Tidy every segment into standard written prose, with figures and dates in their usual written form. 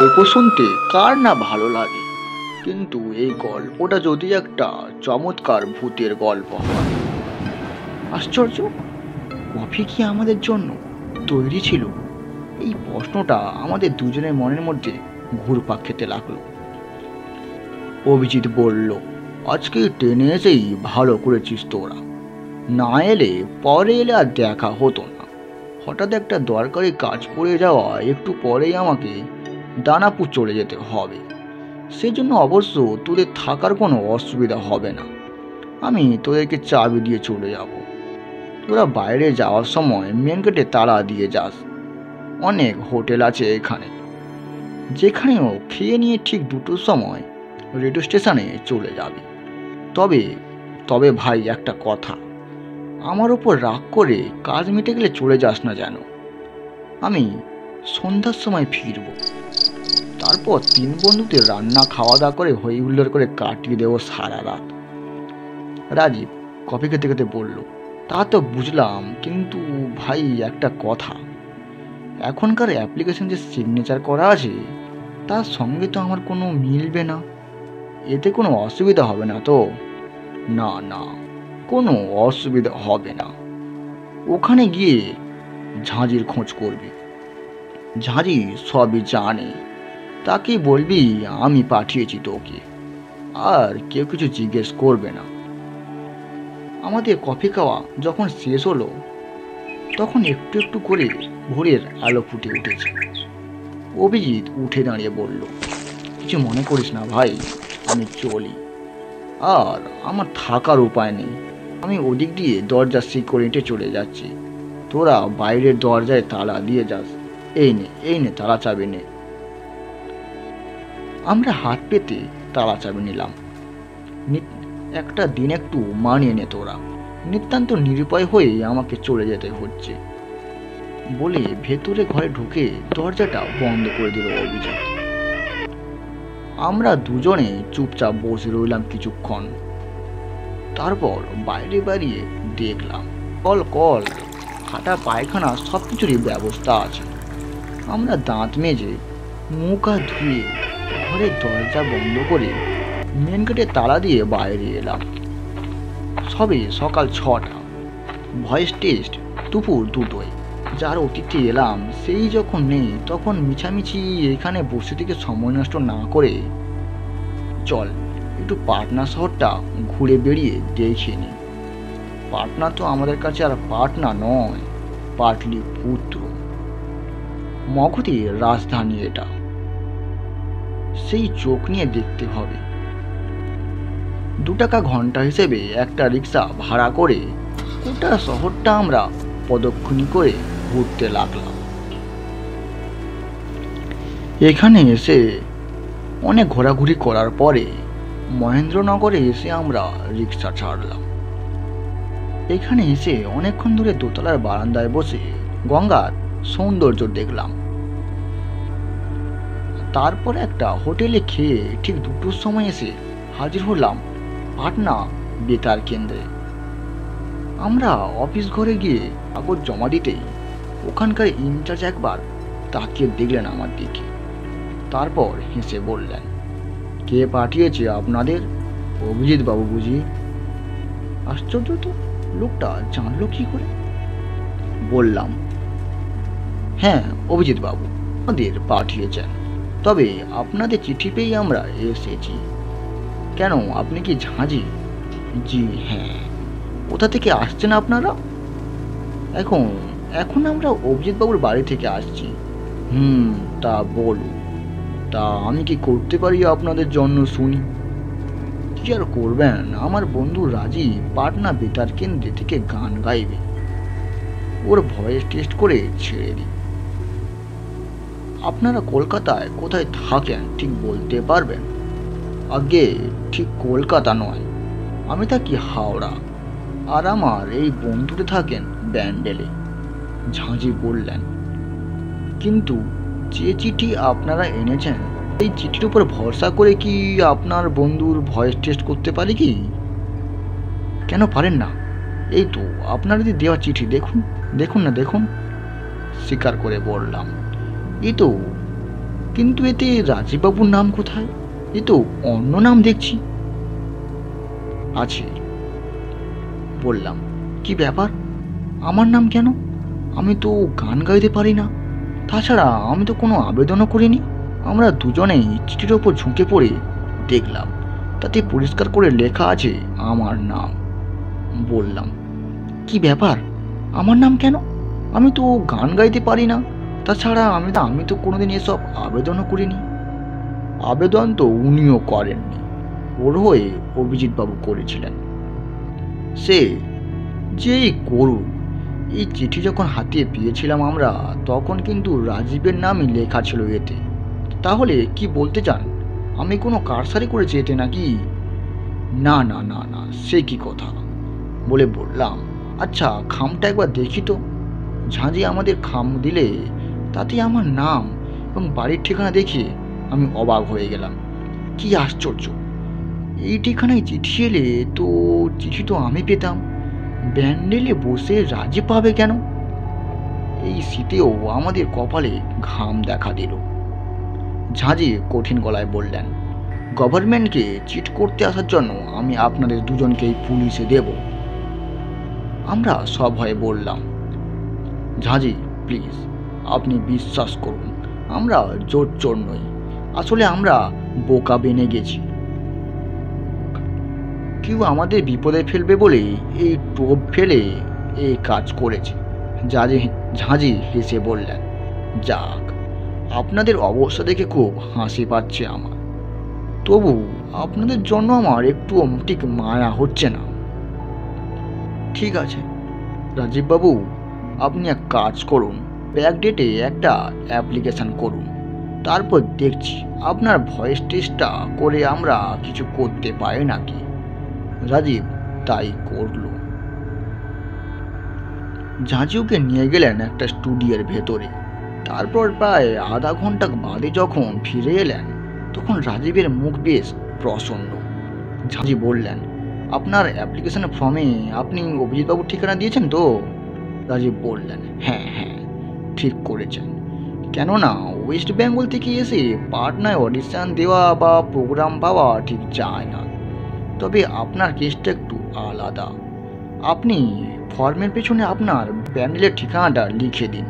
গল্প শুনতে কার না ভালো লাগে, কিন্তু এই গল্পটা যদি একটা চমৎকার ভূতের গল্প হয়। আশ্চর্য, কফি কি আমাদের জন্য তৈরি ছিল? এই প্রশ্নটা আমাদের দুজনের মনের মধ্যে ঘুরপাক খেতে লাগলো। অভিজিৎ বলল, আজকে ট্রেনে এসেই ভালো করেছিস তোরা, না এলে পরে এলে আর দেখা হতো না। হঠাৎ একটা দরকারি কাজ পড়ে যাওয়া, একটু পরেই আমাকে দানাপুর চলে যেতে হবে। সেজন্য অবশ্য তোদের থাকার কোনো অসুবিধা হবে না, আমি তোদেরকে চাবি দিয়ে চলে যাব। তোরা বাইরে যাওয়ার সময় মেন গেটে তালা দিয়ে যাস। অনেক হোটেল আছে এখানে, যেখানেও খেয়ে নিয়ে ঠিক 2টোর সময় রেডিও স্টেশনে চলে যাবি। তবে তবে ভাই, একটা কথা, আমার ওপর রাগ করে কাজ মিটে গেলে চলে যাস না যেন। আমি সন্ধ্যার সময় ফিরব, তারপর 3 বন্ধুতে রান্না খাওয়া দাওয়া করে হই হুল্লোড় করে কাটিয়ে দেবো সারা রাত। রাজীব কফি খেতে খেতে বলল, তা তো বুঝলাম, কিন্তু ভাই একটা কথা, এখনকার অ্যাপ্লিকেশন যে সিগনেচার করা আছে তার সঙ্গে তো আমার কোনো মিলবে না। এতে কোনো অসুবিধা হবে না তো? না না, কোনো অসুবিধা হবে না। ওখানে গিয়ে ঝাঁঝির খোঁজ করবি, ঝাঁঝি সবই জানে। তাকে বলবি আমি পাঠিয়েছি তোকে, আর কেউ কিছু জিজ্ঞেস করবে না। আমাদের কফি খাওয়া যখন শেষ হলো, তখন একটু একটু করে ভোরের আলো ফুটে উঠেছে। অভিজিৎ উঠে দাঁড়িয়ে বলল, কিছু মনে করিস না ভাই, আমি চলি। আর আমার থাকার উপায় নেই, আমি ওদিক দিয়ে দরজা সিকিউরিটি চলে যাচ্ছি। তোরা বাইরের দরজায় তালা দিয়ে যাস। এই নে তালা চাবি নে। আমরা হাত পেতে তালা চাবি নিলাম। একটা দিন একটু মানিয়ে নে তোরা, নিতান্ত নিরুপায় হয়ে আমাকে চলে যেতে হচ্ছে বলে ভেতরে ঘরে ঢুকে দরজাটা বন্ধ করে দিল অভিজিৎ। আমরা দুজনে চুপচাপ বসে রইলাম কিছুক্ষণ। তারপর বাইরে বেরিয়ে দেখলাম কল কল, হাঁটা পায়খানা সব কিছুরই ব্যবস্থা আছে। আমরা দাঁত মেজে মুখ হাত ধুয়ে ঘরের দরজা বন্ধ করে মেন গেটে তালা দিয়ে বাইরে এলাম। সবে সকাল 6টা, ভয়েস টেস্ট দুপুর 2টোয়। যার অতিথি এলাম সেই যখন নেই, তখন মিছামিছি এখানে বসে থেকে সময় নষ্ট না করে চল একটু পাটনা শহরটা ঘুরে বেরিয়ে দেখে নি। পাটনা তো আমাদের কাছে আর পাটনা নয়, পাটলিপুত্র, মগধের রাজধানী। এটা সেই চোখ নিয়ে দেখতে হবে। 2 টাকা ঘন্টা হিসেবে একটা রিক্সা ভাড়া করে গোটা শহরটা আমরা প্রদক্ষিণ করে ঘুরতে লাগলাম। এখানে এসে অনেক ঘোরাঘুরি করার পরে মহেন্দ্রনগরে এসে আমরা রিক্সা ছাড়লাম। এখানে এসে অনেকক্ষণ ধরে দোতলার বারান্দায় বসে গঙ্গার সৌন্দর্য দেখলাম। তারপর একটা হোটেলে খেয়ে ঠিক 2টোর সময় এসে হাজির হলাম পাটনা বেতার কেন্দ্রে। আমরা অফিস ঘরে গিয়ে কাগজ জমা দিতেই ওখানকার ইনচার্জ একবার তাকিয়ে দেখলেন আমার দিকে, তারপর হেসে বললেন, কে পাঠিয়েছে আপনাদের? অভিজিৎ বাবু বুঝি? আশ্চর্য তো, লোকটা জানলো কি করে? বললাম, হ্যাঁ অভিজিৎ বাবু আমাদের পাঠিয়েছেন, তবে আপনাদের চিঠি পেয়েই আমরা এসেছি। কেন, আপনি কি ঝাঁঝি? জি হ্যাঁ। কোথা থেকে আসছেন আপনারা? এখন এখন আমরা অভিজিৎ বাবুর বাড়ি থেকে আসছি। তা বলুন, তা আমি কি করতে পারি আপনাদের জন্য শুনি? কি আর করবেন, আমার বন্ধু রাজীব পাটনা বেতার কেন্দ্রে থেকে গান গাইবে, ওর ভয়েস টেস্ট করে ছেড়ে দিই। আপনারা কলকাতায় কোথায় থাকেন ঠিক বলতে পারবেন? আগে ঠিক কলকাতা নয়, আমি থাকি হাওড়া, আর আমার এই বন্ধুটি থাকেন ব্যান্ডেলে। ঝাঁঝি বললেন, কিন্তু যে চিঠি আপনারা এনেছেন এই চিঠির উপর ভরসা করে কি আপনার বন্ধুর ভয়েস টেস্ট করতে পারি কি? কেন পারেন না? এই তো আপনাদের দেওয়া চিঠি, দেখুন দেখুন না দেখুন। স্বীকার করে বললাম, এই তো কিন্তু এতে রাজীববাবুর নাম কোথায়? এ তো অন্য নাম দেখছি। আছে। বললাম, কি ব্যাপার? আমার নাম কেন? আমি তো গান গাইতে পারি না। তাছাড়া আমি তো কোনো আবেদনও করিনি। আমরা দুজনেই চিঠির ওপর ঝুঁকে পড়ে দেখলাম, তাতে পরিষ্কার করে লেখা আছে আমার নাম। বললাম, কি ব্যাপার? আমার নাম কেন? আমি তো গান গাইতে পারি না। তাছাড়া আমি তো কোনোদিন এসব আবেদনও করিনি। আবেদন তো উনিও করেননি, ওর হয়ে অভিজিৎবাবু করেছিলেন। সে যেই করুক, এই চিঠি যখন হাতে পেয়েছিলাম আমরা, তখন কিন্তু রাজীবের নামই লেখা ছিল এতে। তাহলে কি বলতে চান, আমি কোনো কারসারি করেছি এতে নাকি? না না না না, সে কি কথা! বলে বললাম, আচ্ছা খামটা একবার দেখি তো। ঝাঁঝি আমাদের খাম দিলে, তাতে আমার নাম এবং বাড়ির ঠিকানা দেখে আমি অবাক হয়ে গেলাম। কি আশ্চর্য! এই ঠিকানায় চিঠি এলে তো চিঠি তো আমি পেতাম, ব্যান্ডেলে বসে রাজি পাবে কেন? এই শীতেও আমাদের কপালে ঘাম দেখা দিল। ঝাঁঝি কঠিন গলায় বললেন, গভর্নমেন্টকে চিট করতে আসার জন্য আমি আপনাদের দুজনকেই পুলিশে দেব। আমরা সব হয়ে বললাম, ঝাঁঝি প্লিজ, আপনি বিশ্বাস করুন, আমরা জোর চোর নই। আসলে আমরা বোকা বেনে গেছি। কেউ আমাদের বিপদে ফেলবে বলেই এই টোপ ফেলে এই কাজ করেছে। ঝাঁঝি হেসে বললেন, যাক, আপনাদের অবস্থা দেখে খুব হাসি পাচ্ছে আমার। তবু আপনাদের জন্য আমার একটু ঠিক মায়া হচ্ছে না। ঠিক আছে রাজীববাবু, আপনি এক কাজ করুন, ব্যাকডেটে একটা অ্যাপ্লিকেশন করুন। তারপর দেখছি আপনার ভয়েস টেস্টটা করে আমরা কিছু করতে পারি নাকি। রাজীব তাই করল। ঝাঁঝিউকে নিয়ে গেলেন একটা স্টুডিওর ভেতরে। তারপর প্রায় আধা ঘন্টা বাদে যখন ফিরে এলেন, তখন রাজীবের মুখ বেশ প্রসন্ন। ঝাঁঝি বললেন, আপনার অ্যাপ্লিকেশনের ফর্মে আপনি অভিজিৎবাবুর ঠিকানা দিয়েছেন তো? রাজীব বললেন, হ্যাঁ হ্যাঁ, ঠিক করেছেন। কেননা ওয়েস্ট বেঙ্গল থেকে এসে পাটনায় অডিশন দেওয়া বা প্রোগ্রাম পাওয়া ঠিক যায় না। তবে আপনার কেসটা একটু আলাদা। আপনি ফর্মের পেছনে আপনার প্যান্ডেলের ঠিকানাটা লিখে দিন।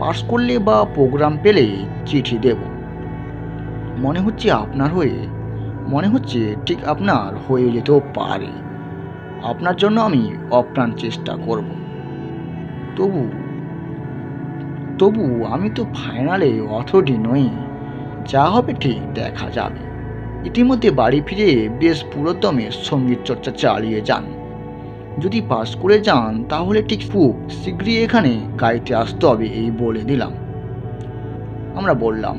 পাস করলে বা প্রোগ্রাম পেলে চিঠি দেব। মনে হচ্ছে ঠিক আপনার হয়ে যেতেও পারে। আপনার জন্য আমি অপ্রাণ চেষ্টা করব। তবু আমি তো ফাইনালে অথরিটি নই। যা হবে ঠিক দেখা যাবে। ইতিমধ্যে বাড়ি ফিরে বেশ পুরোদমে সঙ্গীত চর্চা চালিয়ে যান। যদি পাস করে যান তাহলে ঠিক খুব শীঘ্রই এখানে গাইতে আসতে হবে, এই বলে দিলাম। আমরা বললাম,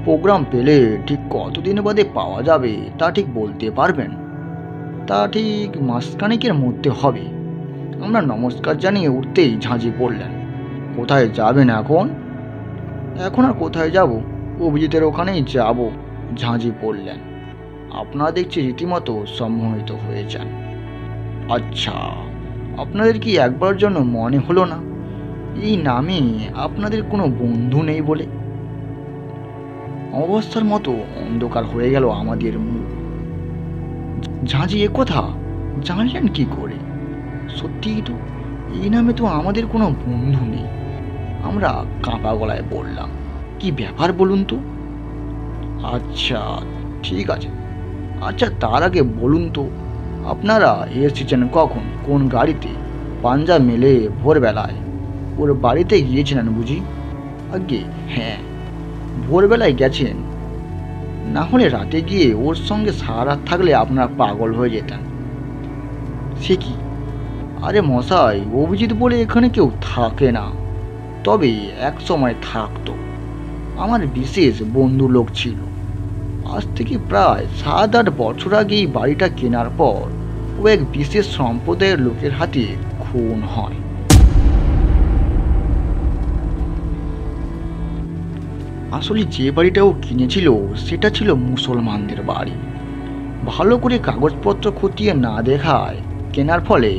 প্রোগ্রাম পেলে ঠিক কতদিন বাদে পাওয়া যাবে তা ঠিক বলতে পারবেন? তা ঠিক মাসখানেকের মধ্যে হবে। আমরা নমস্কার জানিয়ে উঠতেই ঝাঁঝি বললেন, কোথায় যাবেন এখন? এখন আর কোথায় যাব, অভিজিতের ওখানেই যাব। ঝাঁঝি বললেন, আপনারা দেখছি রীতিমতো সম্মোহিত হয়ে যান। আচ্ছা, আপনাদের কি একবার জন্য মনে হলো না এই নামে আপনাদের কোনো বন্ধু নেই বলে? অবস্থার মতো অন্ধকার হয়ে গেল আমাদের মুখ। ঝাঁঝি একথা জানলেন কি করে? সত্যিই তো এই নামে তো আমাদের কোনো বন্ধু নেই। আমরা কাঁপা গলায় বললাম, কি ব্যাপার বলুন তো? আচ্ছা ঠিক আছে, আচ্ছা তার আগে বলুন তো, আপনারা এসেছেন কখন, কোন গাড়িতে? পাঞ্জাব মেলে ভোরবেলায় ওর বাড়িতে গিয়েছিলেন বুঝি? আগে হ্যাঁ, ভোরবেলায় গেছেন। না হলে রাতে গিয়ে ওর সঙ্গে সারা রাত থাকলে আপনারা পাগল হয়ে যেতেন। সে কি? আরে মশাই, অভিজিৎ বলে এখানে কেউ থাকে না। তবে এক সময় থাকতো, আমার বিশেষ বন্ধু লোক ছিল। আজ থেকে প্রায় 7-8 বছর আগে এই বাড়িটা কেনার পর ও এক বিশেষ সম্প্রদায়ের লোকের হাতে খুন হয়। আসলে যে বাড়িটা ও কিনেছিল সেটা ছিল মুসলমানদের বাড়ি। ভালো করে কাগজপত্র খতিয়ে না দেখায় কেনার ফলে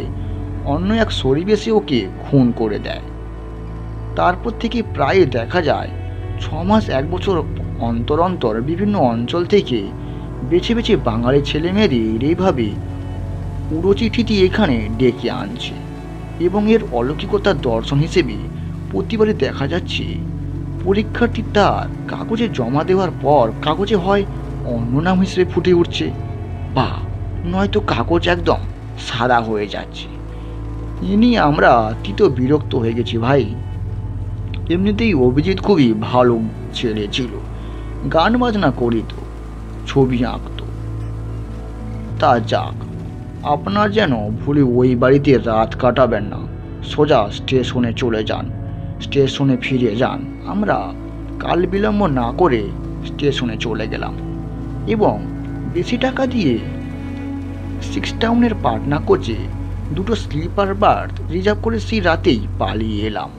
অন্য এক শরীফ এসে ওকে খুন করে দেয়। তারপর থেকে প্রায় দেখা যায় 6 মাস 1 বছর অন্তর অন্তর বিভিন্ন অঞ্চল থেকে বেছে বেছে বাঙালি ছেলেমেয়েদের এইভাবে উড়োচিঠি দিয়ে এখানে ডেকে আনছে। এবং এর অলৌকিকতার দর্শন হিসেবে প্রতিবারই দেখা যাচ্ছে পরীক্ষার্থী তার কাগজে জমা দেওয়ার পর কাগজে হয় অন্য নাম হিসেবে ফুটে উঠছে, বা নয়তো কাগজ একদম সাদা হয়ে যাচ্ছে। এ নিয়ে আমরা বিরক্ত হয়ে গেছি ভাই। এমনিতেই অভিজিৎ খুবই ভালো ছেলে ছিল, গান বাজনা করিত, ছবি আঁকত। তা যাক, আপনার যেন ভুলে ওই বাড়িতে রাত কাটাবেন না, সোজা স্টেশনে চলে যান, স্টেশনে ফিরে যান। আমরা কাল বিলম্ব না করে স্টেশনে চলে গেলাম এবং বেশি টাকা দিয়ে 6 টাউনের পাটনা কোচে 2টো স্লিপার বার্থ রিজার্ভ করে সেই রাতেই পালিয়ে এলাম।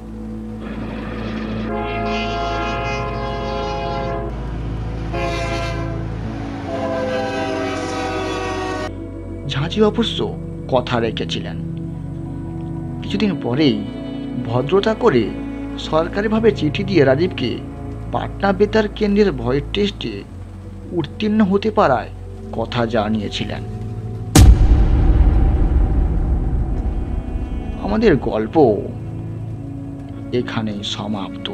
ঝাঁঝি অবশ্য কথা রেখেছিলেন। কিছুদিন পরেই ভদ্রতা করে সরকারিভাবে চিঠি দিয়ে রাজীবকে পাটনা বেতার কেন্দ্রের ভয়েস টেস্টে উত্তীর্ণ হতে পারায় কথা জানিয়েছিলেন। আমাদের গল্প এখানেই সমাপ্ত।